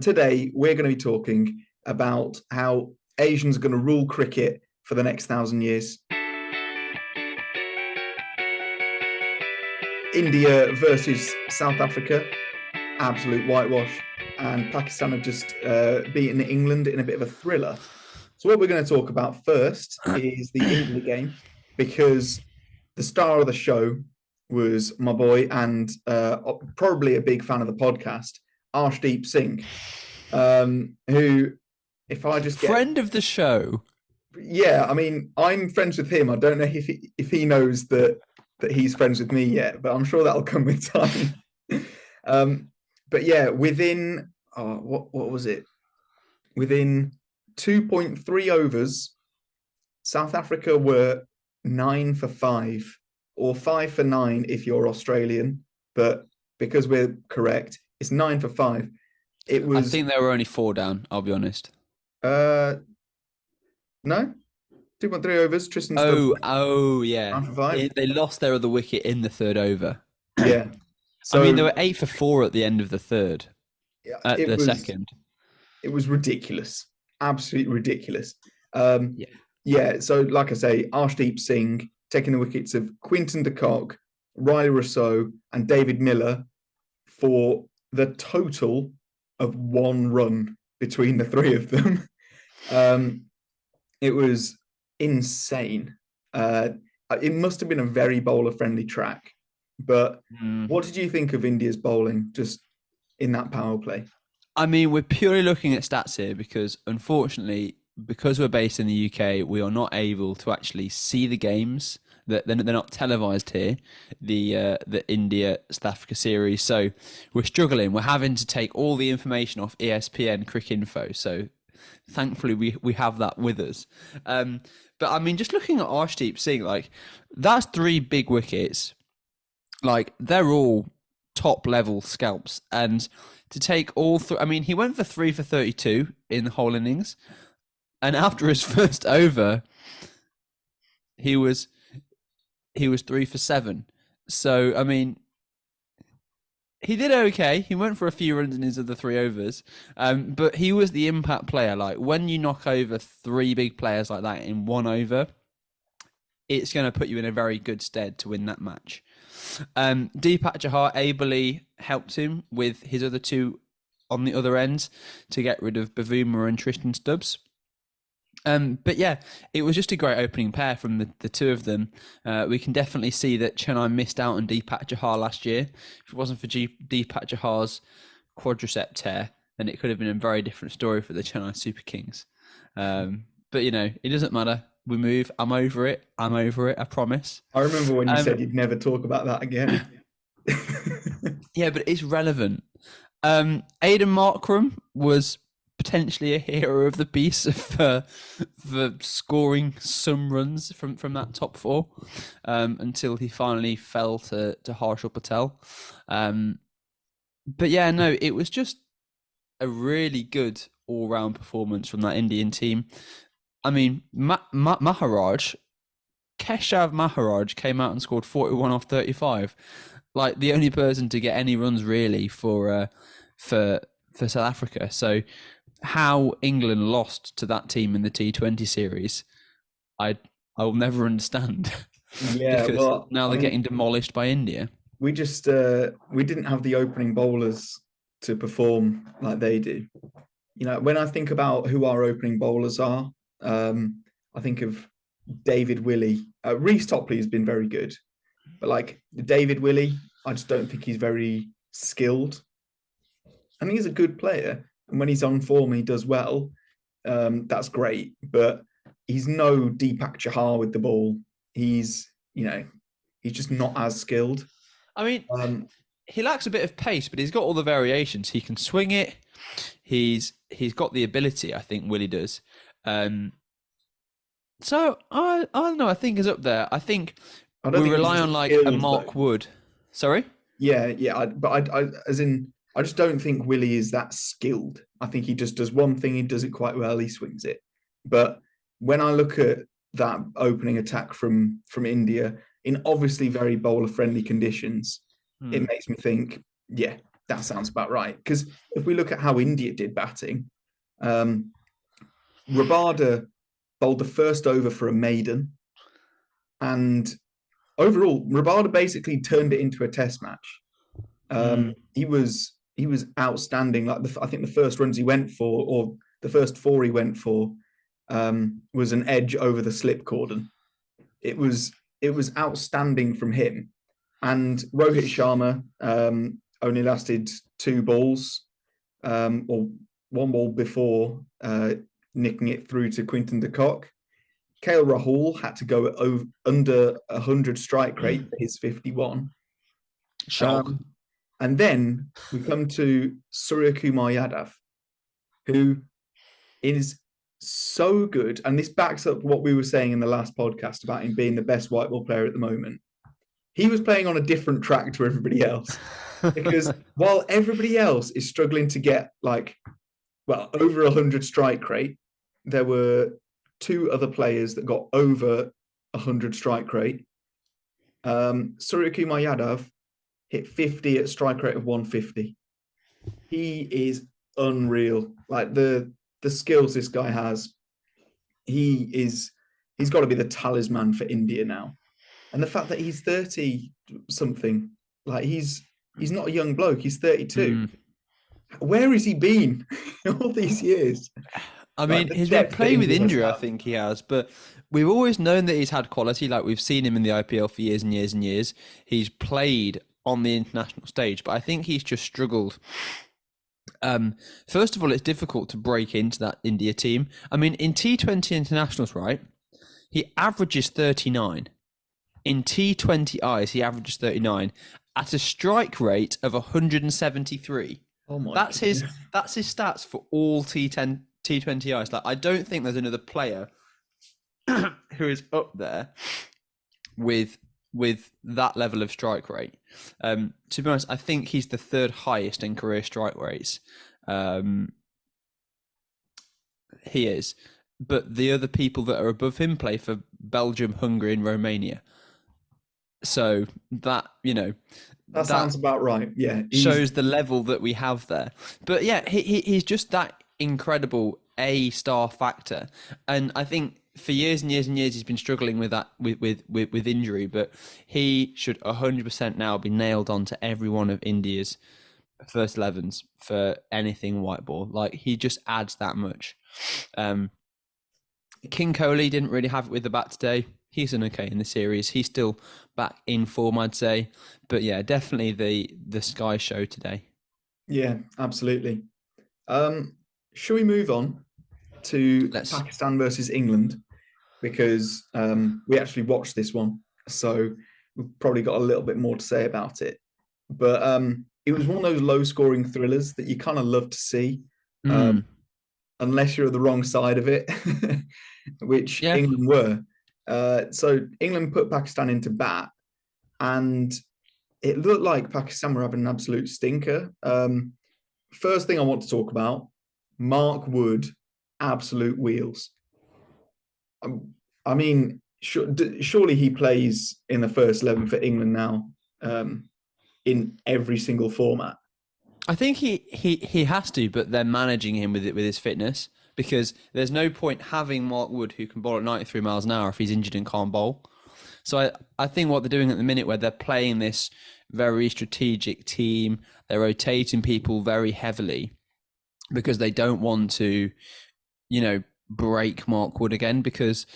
Today, we're going to be talking about how Asians are going to rule cricket for the next 1,000 years. India versus South Africa, absolute whitewash. And Pakistan have just beaten England in a bit of a thriller. So what we're going to talk about first is the India game, because the star of the show was my boy and probably a big fan of the podcast, Arshdeep Singh, who, if I just get... Friend of the show. Yeah, I mean, I'm friends with him. I don't know if he knows that he's friends with me yet, but I'm sure that'll come with time. But yeah, within what was it? Within 2.3 overs, South Africa were 9 for 5, or 5 for 9 if you're Australian. But because we're correct, it's 9 for 5. It was. I think there were only 4 down. I'll be honest. No, 2.3 overs. Tristan. Oh, yeah. 9 for 5. They lost their other wicket in the third over. Yeah. So I mean, they were 8 for 4 at the end of the third. Yeah, second. It was ridiculous. Absolutely ridiculous. Yeah. So, like I say, Arshdeep Singh taking the wickets of Quinton de Kock, Riley Rousseau, and David Miller for the total of 1 run between the three of them. It was insane. It must have been a very bowler-friendly track. But what did you think of India's bowling just in that power play? I mean, we're purely looking at stats here because, unfortunately, because we're based in the UK, we are not able to actually see the games. They're not televised here, the India-South Africa series. So we're struggling. We're having to take all the information off ESPN Cricinfo. So thankfully, we have that with us. But I mean, just looking at Arshdeep Singh, like, that's 3 big wickets. Like, they're all top level scalps, and to take all 3, I mean, he went for 3 for 32 in the whole innings, and after his first over, he was 3 for 7. So I mean, he did okay. He went for a few runs in his other 3 overs, but he was the impact player. Like, when you knock over 3 big players like that in 1 over, it's going to put you in a very good stead to win that match. Deepak Chahar ably helped him with his other 2 on the other end to get rid of Bavuma and Tristan Stubbs. But yeah, it was just a great opening pair from the 2 of them. We can definitely see that Chennai missed out on Deepak Chahar last year. If it wasn't for Deepak Chahar's quadricep tear, then it could have been a very different story for the Chennai Super Kings. But, you know, it doesn't matter. We move. I'm over it. I promise. I remember when you said you'd never talk about that again. Yeah, but it's relevant. Aidan Markram was potentially a hero of the piece for scoring some runs from that top 4 until he finally fell to Harshal Patel. But yeah, no, it was just a really good all-round performance from that Indian team. I mean, Keshav Maharaj came out and scored 41 off 35. Like, the only person to get any runs really for South Africa. So how England lost to that team in the T20 series, I will never understand. Yeah, because well, now they're getting demolished by India. We just we didn't have the opening bowlers to perform like they do. You know, when I think about who our opening bowlers are, I think of David Willey. Reece Topley has been very good, but like David Willey, I just don't think he's very skilled. I think he's a good player, and when he's on form, he does well. That's great, but he's no Deepak Chahar with the ball. He's just not as skilled. I mean, he lacks a bit of pace, but he's got all the variations. He can swing it. He's got the ability, I think Willie does. So I don't know. I think he's up there. I think we rely on like a Mark Wood. Sorry. Yeah. I just don't think Willie is that skilled. I think he just does one thing. He does it quite well. He swings it. But when I look at that opening attack from India in obviously very bowler friendly conditions, it makes me think, yeah, That sounds about right. Because if we look at how India did batting, Rabada bowled the first over for a maiden, and overall, Rabada basically turned it into a test match. He was outstanding. Like I think the first runs he went for, or the first four he went for, was an edge over the slip cordon. It was outstanding from him. And Rohit Sharma only lasted 2 balls, or 1 ball before nicking it through to Quinton de Kock. KL Rahul had to go under 100 strike rate for his 51. Shock. And then we come to Surya Kumar Yadav, who is so good. And this backs up what we were saying in the last podcast about him being the best white ball player at the moment. He was playing on a different track to everybody else. Because while everybody else is struggling to get over 100 strike rate, there were 2 other players that got over 100 strike rate. Surya Kumar Yadav hit 50 at strike rate of 150. He is unreal. Like the skills this guy has, he's got to be the talisman for India now. And the fact that he's 30 something, like he's not a young bloke, he's 32. Where has he been all these years? I mean, he's been playing with injury, I think he has, but we've always known that he's had quality. Like, we've seen him in the IPL for years and years and years. He's played on the international stage, but I think he's just struggled. First of all, it's difficult to break into that India team. I mean, in T20 internationals, right, he averages 39. In T20Is, he averages 39 at a strike rate of 173. Oh my! That's his stats for all T20Is. Like, I don't think there's another player who is up there with that level of strike rate. To be honest, I think he's the 3rd highest in career strike rates. He is. But the other people that are above him play for Belgium, Hungary, and Romania. So that, that sounds about right. Yeah, shows the level that we have there. But yeah, he's just that incredible A-star factor, and I think for years and years and years he's been struggling with that with injury. But he should 100% now be nailed onto every one of India's first 11s for anything white ball. Like, he just adds that much. King Kohli didn't really have it with the bat today. He's done okay in the series. He's still back in form, I'd say. But yeah, definitely the Sky show today. Yeah, absolutely. Shall we move on to Pakistan versus England? Because we actually watched this one, so we've probably got a little bit more to say about it. But it was one of those low-scoring thrillers that you kind of love to see, unless you're at the wrong side of it, which England were. So England put Pakistan into bat, and it looked like Pakistan were having an absolute stinker. First thing I want to talk about, Mark Wood, absolute wheels. I mean, surely he plays in the first 11 for England now, in every single format. I think he has to, but they're managing him with his fitness, because there's no point having Mark Wood, who can bowl at 93 miles an hour, if he's injured and can't bowl. So I think what they're doing at the minute, where they're playing this very strategic team, they're rotating people very heavily because they don't want to, break Mark Wood again, because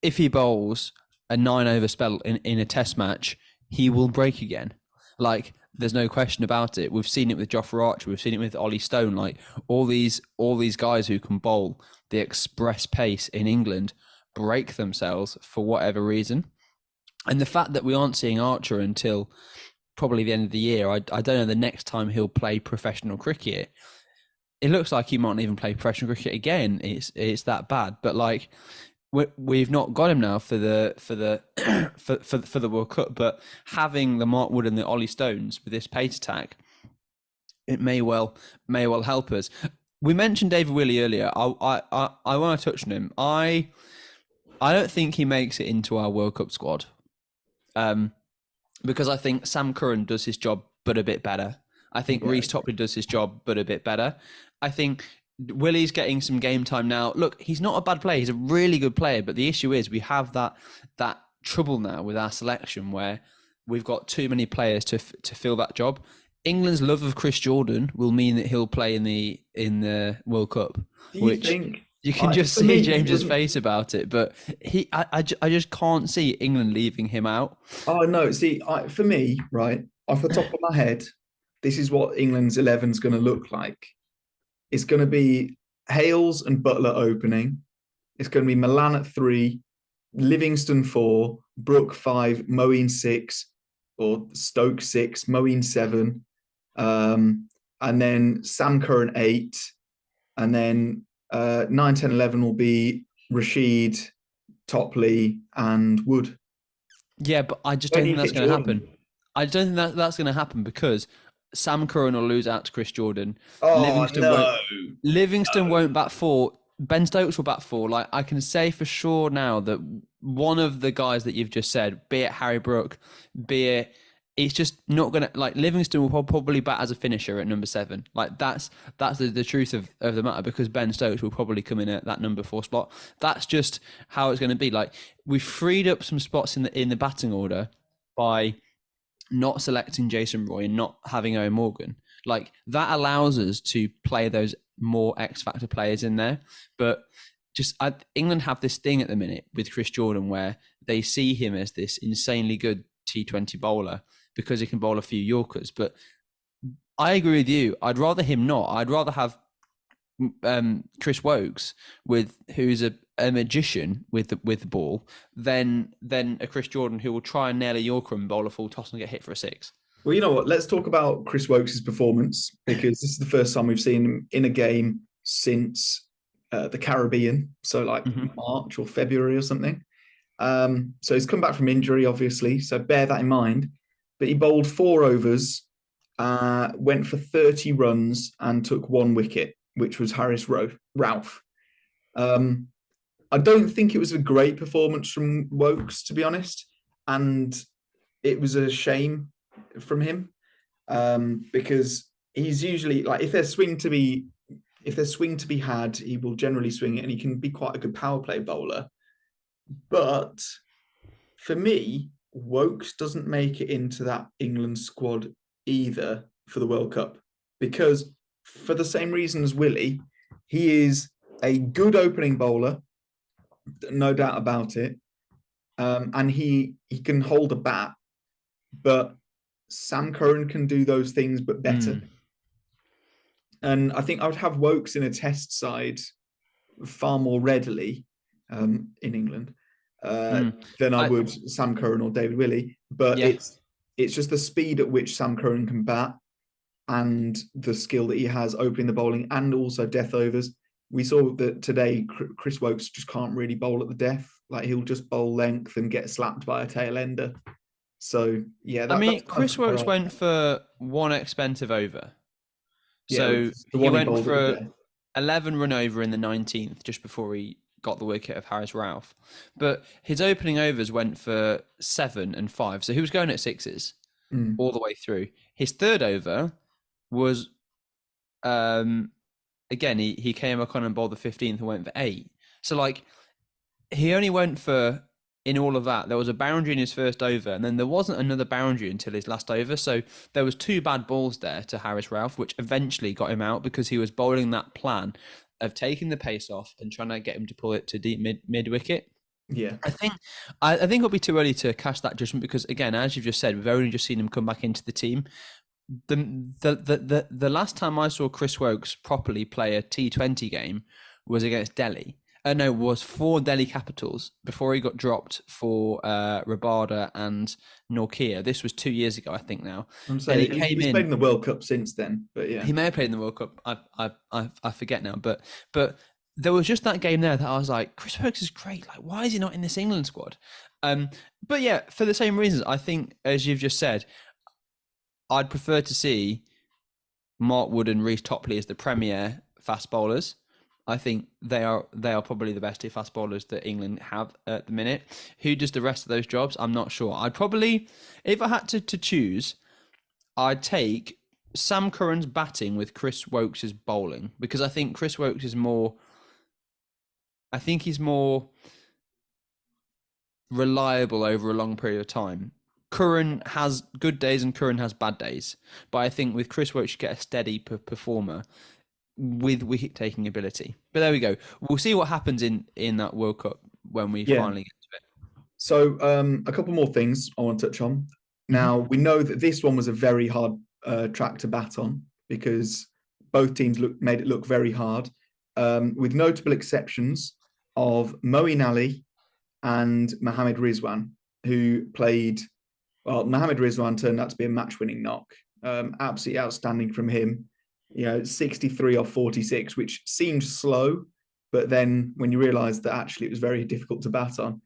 if he bowls a 9-over spell in a test match, he will break again. Like, there's no question about it. We've seen it with Jofra Archer. We've seen it with Ollie Stone. Like, all these guys who can bowl the express pace in England break themselves for whatever reason. And the fact that we aren't seeing Archer until probably the end of the year, I don't know the next time he'll play professional cricket. It looks like he might not even play professional cricket again. It's that bad. But like, we've not got him now for the World Cup. But having the Mark Wood and the Ollie Stones with this pace attack, it may well help us. We mentioned David Willey earlier. I want to touch on him. I don't think he makes it into our World Cup squad, because I think Sam Curran does his job, but a bit better. I think Yeah. Reece Topley does his job, but a bit better. I think Willie's getting some game time now. Look, he's not a bad player. He's a really good player, but the issue is we have that trouble now with our selection where we've got too many players to fill that job. England's love of Chris Jordan will mean that he'll play in the World Cup, Do you which think you can just for see me, James's face about it. But I just can't see England leaving him out. Oh no, see, for me, right, off the top of my head, this is what England's 11 is going to look like. It's going to be Hales and Butler opening. It's going to be Milan at 3, Livingston 4, Brook 5, Moeen 6, or Stoke 6, Moeen 7, and then Sam Curran 8, and then 9, 10, 11 will be Rashid, Topley, and Wood. Yeah, but I just Where don't do think you that's fit going to Jordan? happen. I don't think that's going to happen because Sam Curran will lose out to Chris Jordan. Oh Livingston won't. no. Livingston won't bat 4. Ben Stokes will bat 4. Like I can say for sure now that one of the guys that you've just said, be it Harry Brook, be it, it's just not gonna like Livingston will probably bat as a finisher at number 7. Like that's the truth of the matter because Ben Stokes will probably come in at that number 4 spot. That's just how it's going to be. Like we freed up some spots in the batting order by not selecting Jason Roy and not having Owen Morgan. Like that allows us to play those more X factor players in there. But England have this thing at the minute with Chris Jordan where they see him as this insanely good T20 bowler because he can bowl a few Yorkers. But I agree with you. I'd rather him not. I'd rather have Chris Wokes who's a magician with the ball than a Chris Jordan who will try and nail a Yorker and bowl a full toss and get hit for a 6. Well, you know what? Let's talk about Chris Wokes' performance because this is the first time we've seen him in a game since the Caribbean, so like March or February or something. So he's come back from injury, obviously. So bear that in mind. But he bowled 4 overs, went for 30 runs, and took 1 wicket, which was Ralph. I don't think it was a great performance from Wokes, to be honest, and it was a shame from him because he's usually like if there's swing to be had, he will generally swing it, and he can be quite a good power play bowler. But for me, Wokes doesn't make it into that England squad either for the World Cup because for the same reason as Willie, he is a good opening bowler, no doubt about it, and he can hold a bat, but Sam Curran can do those things but better. And I think I would have Wokes in a test side far more readily in England than I would Sam Curran or David Willey. But it's just the speed at which Sam Curran can bat and the skill that he has opening the bowling and also death overs. We saw that today Chris Wokes just can't really bowl at the death. Like he'll just bowl length and get slapped by a tail ender. So yeah, Chris Wokes went for 1 expensive over. So he went for 11 run over in the 19th just before he got the wicket of Harris Ralph. But his opening overs went for 7 and 5. So he was going at 6s all the way through. His third over was, again, he came back on and bowled the 15th and went for 8. So like he only went for, in all of that, there was a boundary in his first over, and then there wasn't another boundary until his last over. So there was 2 bad balls there to Harris Ralph, which eventually got him out because he was bowling that plan of taking the pace off and trying to get him to pull it to deep mid wicket. Yeah, I think it'll be too early to cast that judgment because, again, as you've just said, we've only just seen him come back into the team. The last time I saw Chris Wokes properly play a T20 game was against Delhi. No, was for Delhi Capitals before he got dropped for Rabada and Norkia. This was 2 years ago, I think. Now, I'm saying he's played in the World Cup since then. But yeah, he may have played in the World Cup. I forget now. But there was just that game there that I was like, Chris Wokes is great. Like, why is he not in this England squad? But yeah, for the same reasons, I think, as you've just said, I'd prefer to see Mark Wood and Reece Topley as the premier fast bowlers. I think they are probably the best 2 fast bowlers that England have at the minute. Who does the rest of those jobs? I'm not sure. I'd probably, if I had to choose, I'd take Sam Curran's batting with Chris Wokes' bowling? Because I think Chris Wokes is more. I think he's more reliable over a long period of time. Curran has good days and Curran has bad days, but I think with Chris Wokes you get a steady performer with wicket taking ability. But there we go. We'll see what happens in that World Cup when we Yeah. finally get to it. So a couple more things I want to touch on. Now we know that this one was a very hard track to bat on because both teams made it look very hard, with notable exceptions of Moeen Ali and Mohammad Rizwan, who played. Well, Mohammad Rizwan turned out to be a match-winning knock. Absolutely outstanding from him. 63 off 46, which seemed slow, but then when you realise that actually it was very difficult to bat on,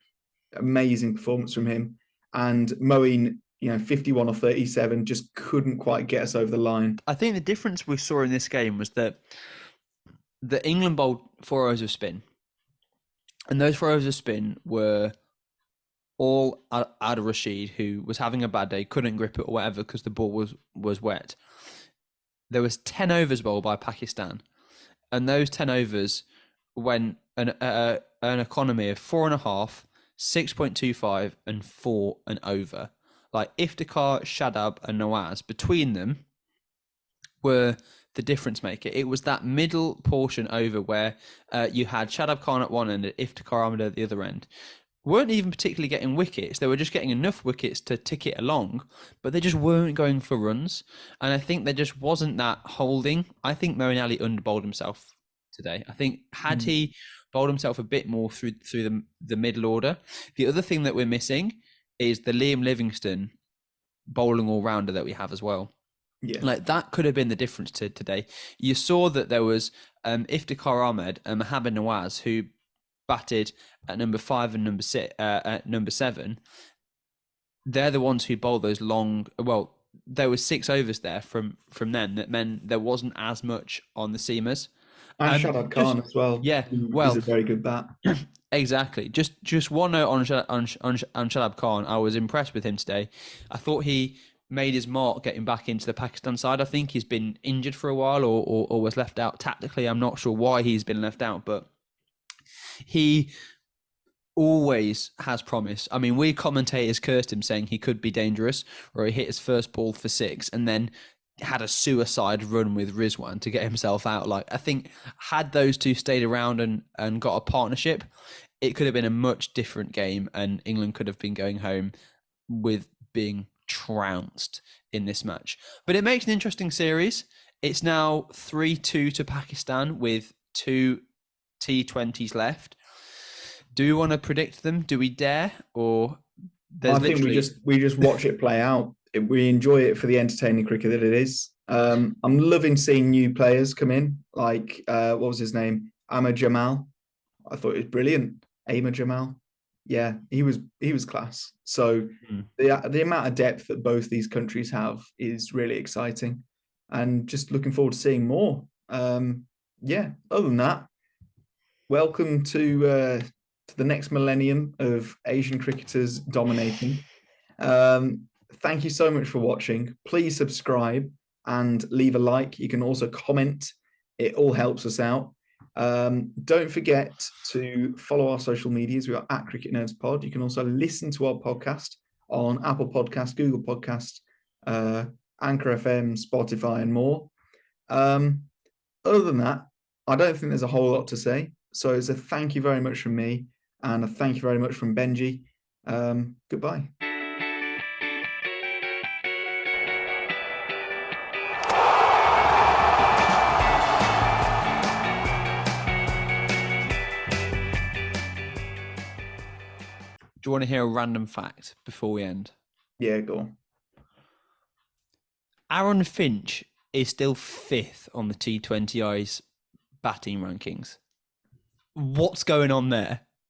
amazing performance from him. And Moeen, 51 off 37, just couldn't quite get us over the line. I think the difference we saw in this game was that the England bowled 4 overs of spin, and those 4 overs of spin were all Adil Rashid, who was having a bad day, couldn't grip it or whatever because the ball was wet. There was 10 overs bowled by Pakistan, and those 10 overs went an economy of 4.5, 6.25, and 4 and over. Like Iftikhar, Shadab, and Nawaz, between them were the difference maker. It was that middle portion over where you had Shadab Khan at one end and Iftikhar Ahmed at the other end. Weren't even particularly getting wickets. They were just getting enough wickets to tick it along, but they just weren't going for runs. And I think there just wasn't that holding. I think Moeen Ali underbowled himself today. I think had he bowled himself a bit more through the middle order. The other thing that we're missing is the Liam Livingstone bowling all-rounder that we have as well. Yeah. Like that could have been the difference to today. You saw that there was Iftikhar Ahmed and Mohammad Nawaz who batted at number 5 and number 7. They're the ones who bowled those long. Well, there was 6 overs there from them. That meant there wasn't as much on the seamers. And Shadab Khan as well. Yeah, he's a very good bat. Exactly. Just one note on Shadab Khan. I was impressed with him today. I thought he made his mark getting back into the Pakistan side. I think he's been injured for a while or was left out tactically. I'm not sure why he's been left out, but he always has promise. I mean, we commentators cursed him saying he could be dangerous, or he hit his first ball for 6 and then had a suicide run with Rizwan to get himself out. Like, I think had those two stayed around and got a partnership, it could have been a much different game and England could have been going home with being trounced in this match. But it makes an interesting series. It's now 3-2 to Pakistan with 2 T20s left. Do we want to predict them? Do we dare? Or I think we just watch it play out. We enjoy it for the entertaining cricket that it is. I'm loving seeing new players come in, like what was his name? Ahmed Jamal. I thought it was brilliant. Ahmed Jamal. Yeah, he was class. So the amount of depth that both these countries have is really exciting, and just looking forward to seeing more. Yeah. Other than that, welcome to the next millennium of Asian cricketers dominating. Thank you so much for watching. Please subscribe and leave a like. You can also comment. It all helps us out. Don't forget to follow our social medias. We are at Cricket Nerds Pod. You can also listen to our podcast on Apple Podcasts, Google Podcasts, Anchor FM, Spotify, and more. Other than that, I don't think there's a whole lot to say. So it's a thank you very much from me and a thank you very much from Benji. Goodbye. Do you want to hear a random fact before we end? Yeah, go on. Aaron Finch is still 5th on the T20I's batting rankings. What's going on there?